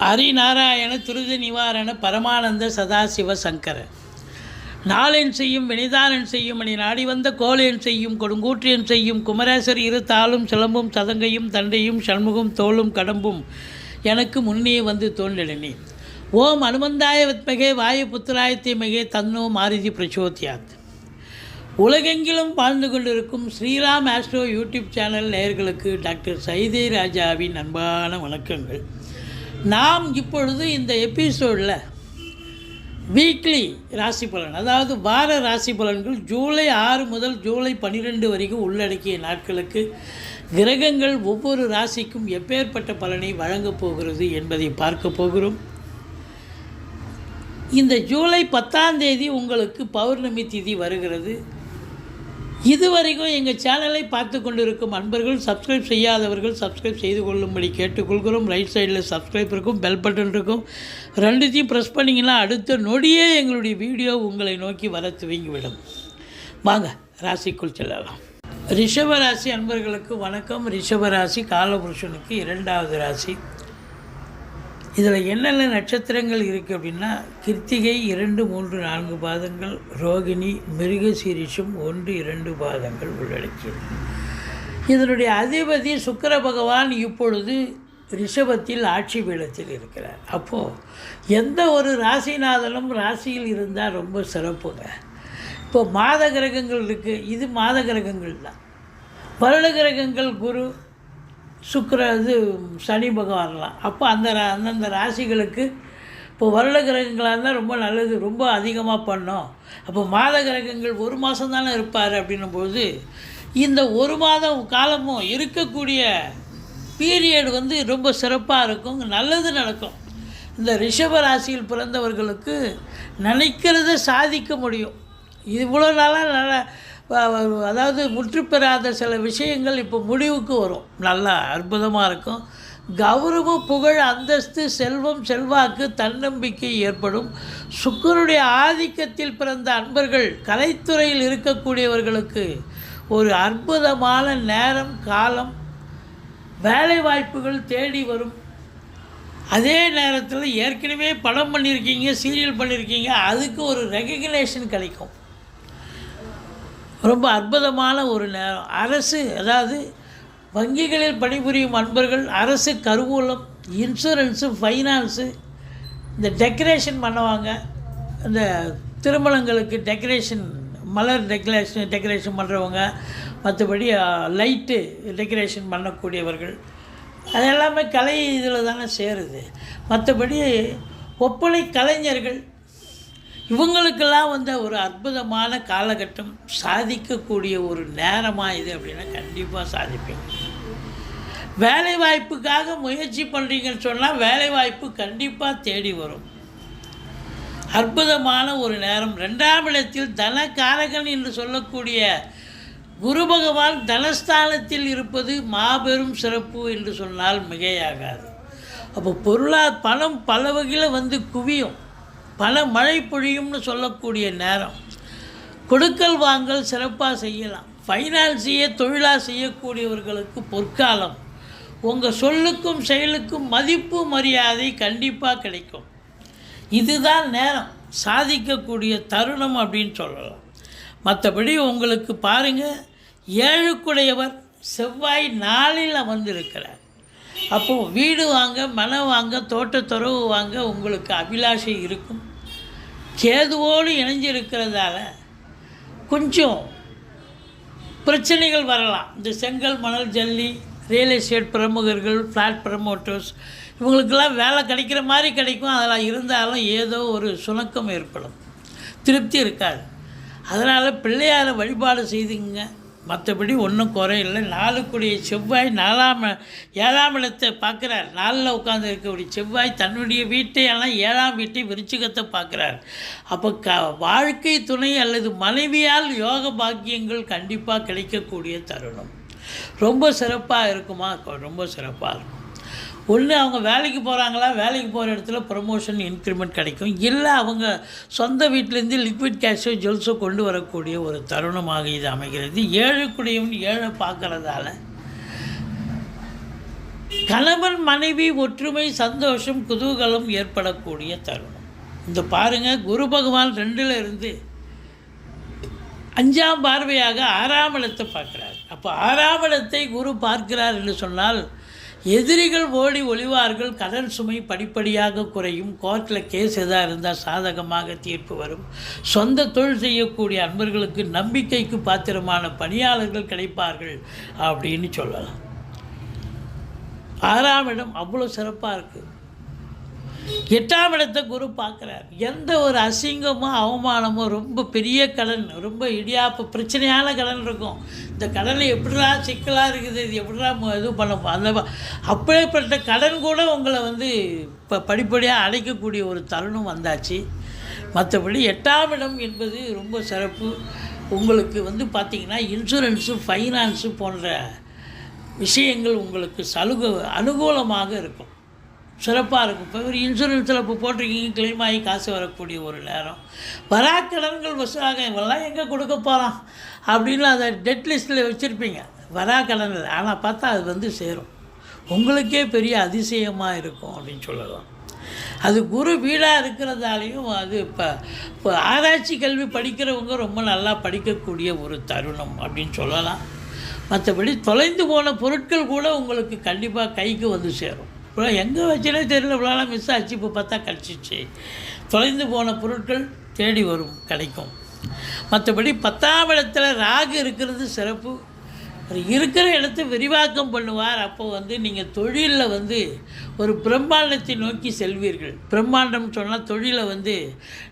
ஹரிநாராயண துரித நிவாரண பரமானந்த சதாசிவ சங்கர நாளென் செய்யும் வினைதானன் செய்யும் மணி நாடி வந்த கோலேன் செய்யும் கொடுங்கூற்றியன் செய்யும் குமரேசர் இரு தாளும் சிலம்பும் சதங்கையும் தண்டையும் சண்முகம் தோளும் கடம்பும் எனக்கு முன்னே வந்து தோன்றினே. ஓம் அனுமந்தாய வித்மகே வாயு புத்திராயத்தை மிகே தன்னோ மாருதி பிரச்சோத்யாத். உலகெங்கிலும் வாழ்ந்து கொண்டிருக்கும் ஸ்ரீராம் ஆஸ்ட்ரோ யூடியூப் சேனல் நேயர்களுக்கு டாக்டர் சைதை ராஜாவின் அன்பான வணக்கங்கள். நாம் இப்பொழுது இந்த எபிசோடில் வீக்லி ராசி பலன், அதாவது வார ராசி பலன்கள் ஜூலை 6 முதல் ஜூலை 12 வரைக்கும் உள்ளடக்கிய நாட்களுக்கு கிரகங்கள் ஒவ்வொரு ராசிக்கும் எப்பேற்பட்ட பலனை வழங்கப் போகிறது என்பதை பார்க்க போகிறோம். இந்த ஜூலை 10ஆம் தேதி உங்களுக்கு பௌர்ணமி திதி வருகிறது. இதுவரைக்கும் எங்கள் சேனலை பார்த்து கொண்டிருக்கும் அன்பர்கள், சப்ஸ்கிரைப் செய்யாதவர்கள் சப்ஸ்கிரைப் செய்து கொள்ளும்படி கேட்டுக்கொள்கிறோம். ரைட் சைடில் சப்ஸ்கிரைப் இருக்கும், பெல் பட்டன் இருக்கும், ரெண்டுத்தையும் ப்ரெஸ் பண்ணிங்கன்னா அடுத்த நொடியே எங்களுடைய வீடியோ உங்களை நோக்கி வர துவங்கிவிடும். வாங்க ராசிக்குள் செல்லலாம். ரிஷபராசி அன்பர்களுக்கு வணக்கம். ரிஷபராசி காலபுருஷனுக்கு 2வது ராசி. இதில் என்னென்ன நட்சத்திரங்கள் இருக்குது அப்படின்னா, கிருத்திகை 2, 3, 4 பாதங்கள், ரோகிணி, மிருகசீரிஷம் 1, 2 பாதங்கள் உள்ளடக்கியது. இதனுடைய அதிபதி சுக்கிர பகவான் இப்பொழுது ரிஷபத்தில் ஆட்சி பீடத்தில் இருக்கிறார். அப்போது எந்த ஒரு ராசிநாதனும் ராசியில் இருந்தால் ரொம்ப சிறப்புங்க. இப்போ மாத கிரகங்கள் இருக்குது, இது மாத கிரகங்கள் தான். வருட கிரகங்கள் குரு, இது சனி பகவான்லாம். அப்போ அந்தந்த ராசிகளுக்கு இப்போ வருட கிரகங்களாக இருந்தால் ரொம்ப நல்லது, ரொம்ப அதிகமாக பண்ணோம். அப்போ மாத கிரகங்கள் 1 மாதம் தானே இருப்பார் அப்படின்னும்போது இந்த 1 மாதம் காலமும் இருக்கக்கூடிய பீரியட் ரொம்ப சிறப்பாக இருக்கும், நல்லது நடக்கும். இந்த ரிஷப ராசியில் பிறந்தவர்களுக்கு நினைக்கிறத சாதிக்க முடியும். இவ்வளோ நாளாக அதாவது முற்றுப்பெறாத சில விஷயங்கள் இப்போ முடிவுக்கு வரும். நல்லா அற்புதமாக இருக்கும். கௌரவம், புகழ், அந்தஸ்து, செல்வம், செல்வாக்கு, தன்னம்பிக்கை ஏற்படும். சுக்கிரனுடைய ஆதிக்கத்தில் பிறந்த அன்பர்கள், கலைத்துறையில் இருக்கக்கூடியவர்களுக்கு ஒரு அற்புதமான நேரம், காலம், வேலை வாய்ப்புகள் தேடி வரும். அதே நேரத்தில் ஏற்கனவே படம் பண்ணியிருக்கீங்க, சீரியல் பண்ணியிருக்கீங்க, அதுக்கு ஒரு ரெகக்னேஷன் கிடைக்கும். ரொம்ப அற்புதமான ஒரு நேரம். அரசு, அதாவது வங்கிகளில் பணிபுரியும் அன்பர்கள், அரசு கருவூலம், இன்சூரன்ஸு, ஃபைனான்ஸு, இந்த டெக்கரேஷன் பண்ணுவாங்க. இந்த திருமணங்களுக்கு டெக்கரேஷன், மலர் டெக்கரேஷன் பண்ணுறவங்க, மற்றபடி லைட்டு டெக்கரேஷன் பண்ணக்கூடியவர்கள், அது எல்லாமே கலை இதில் தானே சேருது. மற்றபடி ஒப்பனை கலைஞர்கள், இவங்களுக்கெல்லாம் ஒரு அற்புதமான காலகட்டம், சாதிக்கக்கூடிய ஒரு நேரமாக இது அப்படின்னா கண்டிப்பாக சாதிப்பீங்க. வேலை வாய்ப்புக்காக முயற்சி பண்ணுறீங்கன்னு சொன்னால் வேலை வாய்ப்பு கண்டிப்பாக தேடி வரும். அற்புதமான ஒரு நேரம். 2ஆம் இடத்தில் தனகாரகன் என்று சொல்லக்கூடிய குரு பகவான் தனஸ்தானத்தில் இருப்பது மாபெரும் சிறப்பு என்று சொன்னால் மிகையாகாது. அப்போ பணம் பல வகையில் குவியும், பல மழை பொழியும்னு சொல்லக்கூடிய நேரம். கொடுக்கல் வாங்கல் சிறப்பாக செய்யலாம். ஃபைனான்ஸையே தொழிலாக செய்யக்கூடியவர்களுக்கு பொற்காலம். உங்கள் சொல்லுக்கும் செயலுக்கும் மதிப்பு, மரியாதை கண்டிப்பாக கிடைக்கும். இதுதான் நேரம், சாதிக்கக்கூடிய தருணம் அப்படின்னு சொல்லலாம். மற்றபடி உங்களுக்கு பாருங்கள், 7க்குடையவர் செவ்வாய் 4ல் அமர்ந்திருக்கிறார். அப்போது வீடு வாங்க, மனம் வாங்க, தோட்டத்துறவு வாங்க உங்களுக்கு அபிலாஷை இருக்கும். கேதுவோடு இணைஞ்சிருக்கிறதால கொஞ்சம் பிரச்சனைகள் வரலாம். இந்த செங்கல், மணல், ஜல்லி, ரியல் எஸ்டேட் பிரமுகர்கள், ஃப்ளாட் ப்ரமோட்டர்ஸ், இவங்களுக்கெல்லாம் வேலை கிடைக்கிற மாதிரி கிடைக்கும். அதெல்லாம் இருந்தாலும் ஏதோ ஒரு சுணக்கம் ஏற்படும், திருப்தி இருக்காது. அதனால் பிள்ளையாரை வழிபாடு செய்துங்க. மற்றபடி ஒன்றும் குறையில்லை. 4க்குடைய செவ்வாய் 7ஆம் இடத்தை பார்க்குறார். 4ல் உட்கார்ந்து இருக்கக்கூடிய செவ்வாய் தன்னுடைய வீட்டையெல்லாம் 7ஆம் வீட்டை விருச்சிகத்தை பார்க்குறார். அப்போ வாழ்க்கை துணை அல்லது மனைவியால் யோக பாக்கியங்கள் கண்டிப்பாக கிடைக்கக்கூடிய தருணம். ரொம்ப சிறப்பாக இருக்குமா? ரொம்ப சிறப்பாக இருக்கும். ஒன்று அவங்க வேலைக்கு போகிறாங்களா, வேலைக்கு போகிற இடத்துல ப்ரமோஷன், இன்க்ரிமெண்ட் கிடைக்கும். இல்லை அவங்க சொந்த வீட்டிலேருந்து லிக்விட் கேஷோ ஜுவல்ஸோ கொண்டு வரக்கூடிய ஒரு தருணமாக இது அமைகிறது. 7க்குடையவன் 7 பார்க்குறதால கணவன் மனைவி ஒற்றுமை, சந்தோஷம், குதூகலம் ஏற்படக்கூடிய தருணம். இந்த பாருங்கள், குரு பகவான் 2ல் இருந்து 5ஆம் பார்வையாக 6ஆம் இடத்தை பார்க்குறார். அப்போ 6ஆம் இடத்தை குரு பார்க்கிறார் என்று சொன்னால் எதிரிகள் ஓடி ஒளிவார்கள், கடன் சுமை படிப்படியாக குறையும், கோர்ட்டில் கேஸ் எதாக இருந்தால் சாதகமாக தீர்ப்பு வரும், சொந்த தொழில் செய்யக்கூடிய அன்பர்களுக்கு நம்பிக்கைக்கு பாத்திரமான பணியாளர்கள் கிடைப்பார்கள் அப்படின்னு சொல்லலாம். 6ஆம் இடம் அவ்வளோ சிறப்பாக இருக்குது. 8ஆம் இடத்தை குரு பார்க்குறார். எந்த ஒரு அசிங்கமோ அவமானமோ, ரொம்ப பெரிய கடன், ரொம்ப இடியாப்பு பிரச்சனையான கடன் இருக்கும், இந்த கடனை எப்படிடா சிக்கலாக இருக்குது, இது எப்படிடா இது பண்ண அந்த அப்படிப்பட்ட கடன் கூட உங்களை இப்போ படிப்படியாக அடைக்கக்கூடிய ஒரு தருணம் வந்தாச்சு. மற்றபடி 8ஆம் இடம் என்பது ரொம்ப சிறப்பு. உங்களுக்கு பார்த்திங்கன்னா இன்சூரன்ஸு, ஃபைனான்ஸு போன்ற விஷயங்கள் உங்களுக்கு அனுகூலமாக இருக்கும், சிறப்பாக இருக்கும். இப்போ ஒரு இன்சூரன்ஸில் இப்போ போட்டிருக்கீங்க, கிளைம் ஆகி காசு வரக்கூடிய ஒரு நேரம். வராக்கடன்கள் வசூலாக இவெல்லாம் எங்கே கொடுக்க போகிறான் அப்படின்னு அதை டெட் லிஸ்ட்டில் வச்சுருப்பீங்க, வராக்கடன்கள். ஆனால் பார்த்தா அது சேரும், உங்களுக்கே பெரிய அதிசயமாக இருக்கும் அப்படின்னு சொல்லலாம். அது குரு வீடாக இருக்கிறதாலையும் அது இப்போ ஆராய்ச்சி கல்வி படிக்கிறவங்க ரொம்ப நல்லா படிக்கக்கூடிய ஒரு தருணம் அப்படின்னு சொல்லலாம். மற்றபடி தொலைந்து போன பொருட்கள் கூட உங்களுக்கு கண்டிப்பாக கைக்கு சேரும். இப்போ எங்கே வச்சுனே தெரியல, இவ்வளோ மிஸ் ஆச்சு, இப்போ பார்த்தா கிடச்சிச்சு. தொலைந்து போன பொருட்கள் தேடி வரும், கிடைக்கும். மற்றபடி 10ஆம் இடத்துல ராகு இருக்கிறது சிறப்பு. இருக்கிற இடத்த விரிவாக்கம் பண்ணுவார். அப்போது நீங்கள் தொழிலில் ஒரு பிரம்மாண்டத்தை நோக்கி செல்வீர்கள். பிரம்மாண்டம் சொன்னால் தொழிலை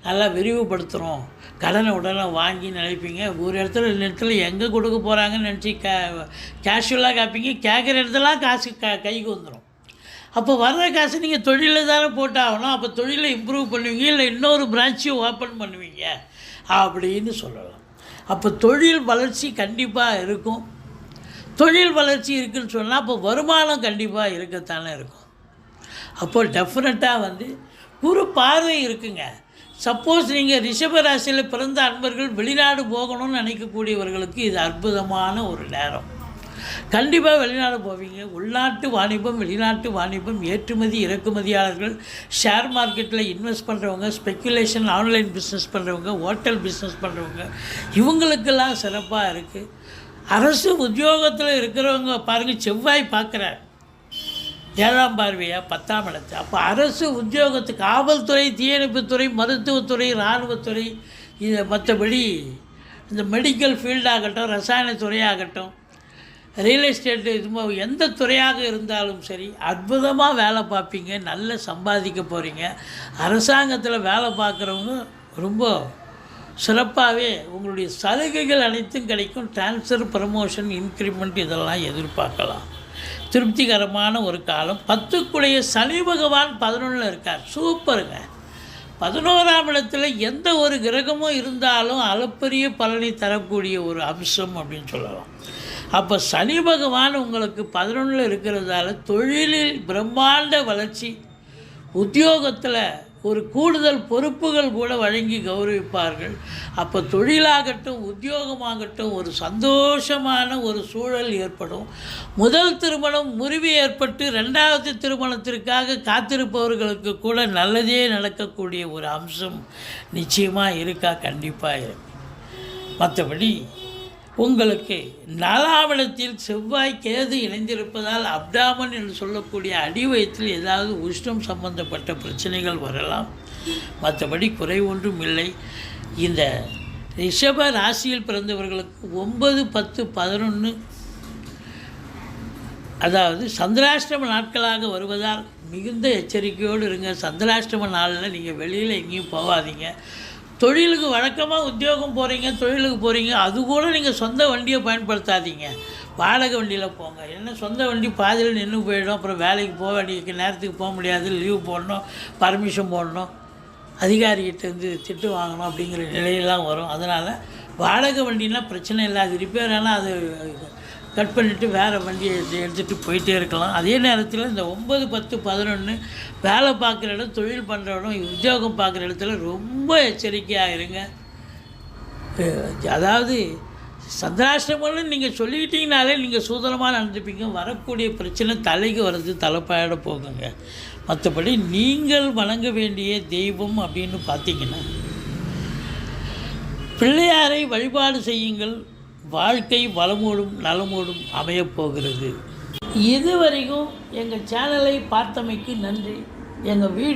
நல்லா விரிவுபடுத்துகிறோம், கடனை உடனே வாங்கி நினைப்பீங்க. ஒரு இடத்துல 2 இடத்துல எங்கே கொடுக்க போகிறாங்கன்னு நினச்சி கேஷுவலாக கேட்பீங்க. கேட்குற இடத்துலாம் காசு கைக்கு வந்துடும். அப்போ வர்ற காசு நீங்கள் தொழிலில் தானே போட்டாகணும். அப்போ தொழிலை இம்ப்ரூவ் பண்ணுவீங்க, இல்லை இன்னொரு பிரான்ச்சையும் ஓப்பன் பண்ணுவீங்க அப்படின்னு சொல்லலாம். அப்போ தொழில் வளர்ச்சி கண்டிப்பாக இருக்கும். தொழில் வளர்ச்சி இருக்குதுன்னு சொன்னால் அப்போ வருமானம் கண்டிப்பாக இருக்கத்தானே இருக்கும். அப்போது டெஃபினட்டாக குரு பார்வை இருக்குங்க. சப்போஸ் நீங்கள் ரிஷப ராசியில் பிறந்த அன்பர்கள் வெளிநாடு போகணும்னு நினைக்கக்கூடியவர்களுக்கு இது அற்புதமான ஒரு நேரம். கண்டிப்பாக வெளிநாடு போவீங்க. உள்நாட்டு வாணிபம், வெளிநாட்டு வாணிபம், ஏற்றுமதி இறக்குமதியாளர்கள், ஷேர் மார்க்கெட்டில் இன்வெஸ்ட் பண்ணுறவங்க, ஸ்பெக்குலேஷன் ஆன்லைன் பிஸ்னஸ் பண்ணுறவங்க, ஹோட்டல் பிஸ்னஸ் பண்ணுறவங்க, இவங்களுக்கெல்லாம் சிறப்பாக இருக்குது. அரசு உத்தியோகத்தில் இருக்கிறவங்க பாருங்கள், செவ்வாய் பார்க்குறார் 7ஆம் பார்வையாக 10ஆம் இடத்து. அப்போ அரசு உத்தியோகத்துக்கு காவல்துறை, தீயணைப்புத்துறை, மருத்துவத்துறை, இராணுவத்துறை, இது மற்றபடி இந்த மெடிக்கல் ஃபீல்டாகட்டும், ரசாயன துறையாகட்டும், ரியல் எஸ்டேட்டு, இது எந்த துறையாக இருந்தாலும் சரி அற்புதமாக வேலை பார்ப்பீங்க, நல்ல சம்பாதிக்க போகிறீங்க. அரசாங்கத்தில் வேலை பார்க்குறவங்க ரொம்ப சிறப்பாகவே உங்களுடைய சலுகைகள் அனைத்தும் கிடைக்கும். ட்ரான்ஸ்ஃபர், ப்ரமோஷன், இன்க்ரிமெண்ட் இதெல்லாம் எதிர்பார்க்கலாம். திருப்திகரமான ஒரு காலம். 10க்குடைய சனி பகவான் 11ல் இருக்கார். சூப்பருங்க. 11ஆம் இடத்துல எந்த ஒரு கிரகமும் இருந்தாலும் அளப்பரிய பலனை தரக்கூடிய ஒரு அம்சம் அப்படின்னு சொல்லலாம். அப்போ சனி பகவான் உங்களுக்கு 11ல் இருக்கிறதால தொழிலில் பிரம்மாண்ட வளர்ச்சி, உத்தியோகத்தில் ஒரு கூடுதல் பொறுப்புகள் கூட வழங்கி கௌரவிப்பார்கள். அப்போ தொழிலாகட்டும், உத்தியோகமாகட்டும், ஒரு சந்தோஷமான ஒரு சூழல் ஏற்படும். முதல் திருமணம் முறிவு ஏற்பட்டு 2வது திருமணத்திற்காக காத்திருப்பவர்களுக்கு கூட நல்லதே நடக்கக்கூடிய ஒரு அம்சம் நிச்சயமாக இருக்கா, கண்டிப்பாக இருக்கு. மற்றபடி உங்களுக்கு 4ஆம் இடத்தில் செவ்வாய் கேது இணைந்திருப்பதால் அப்டாமன் என்று சொல்லக்கூடிய அடிவயத்தில் ஏதாவது உஷ்ணம் சம்பந்தப்பட்ட பிரச்சனைகள் வரலாம். மற்றபடி குறை ஒன்றும் இல்லை. இந்த ரிஷப ராசியில் பிறந்தவர்களுக்கு 9, 10, 11 அதாவது சந்திராஷ்டம நாட்களாக வருவதால் மிகுந்த எச்சரிக்கையோடு இருங்க. சந்திராஷ்டம நாளில் நீங்கள் வெளியில் எங்கேயும் போகாதீங்க. தொழிலுக்கு வழக்கமாக உத்தியோகம் போகிறீங்க, தொழிலுக்கு போகிறீங்க, அது கூட நீங்கள் சொந்த வண்டியை பயன்படுத்தாதீங்க, வாடகை வண்டியில் போங்க. ஏன்னா சொந்த வண்டி பாதியில் நின்று போயிடும். அப்புறம் வேலைக்கு போக வேண்டிய நேரத்துக்கு போக முடியாது, லீவ் போடணும், பர்மிஷன் போடணும், அதிகாரிகிட்டேருந்து திட்டு வாங்கணும் அப்படிங்கிற நிலையெல்லாம் வரும். அதனால் வாடகை வண்டினா பிரச்சனை இல்லை, அது ரிப்பேர் ஆனால் அது கட் பண்ணிவிட்டு வேறு வண்டியை எடுத்துகிட்டு போயிட்டே இருக்கலாம். அதே நேரத்தில் இந்த 9, 10, 11 வேலை பார்க்குற இடம், தொழில் பண்ணுற இடம், உத்தியோகம் பார்க்குற இடத்துல ரொம்ப எச்சரிக்கையாக இருங்க. அதாவது சந்திராஷ்டமம்னு நீங்கள் சொல்லிக்கிட்டீங்கனாலே நீங்கள் சூதனமாக நடந்துப்பீங்க. வரக்கூடிய பிரச்சனை தலைக்கு வர்றது தலைப்பாயிட போகுங்க. மற்றபடி நீங்கள் வணங்க வேண்டிய தெய்வம் அப்படின்னு பார்த்தீங்கன்னா பிள்ளையாரை வழிபாடு செய்யுங்கள். வாழ்க்கை வளமோடும் நலமோடும் அமையப்போகிறது. இதுவரைக்கும் எங்கள் சேனலை பார்த்தமைக்கு நன்றி. எங்கள் வீடியோ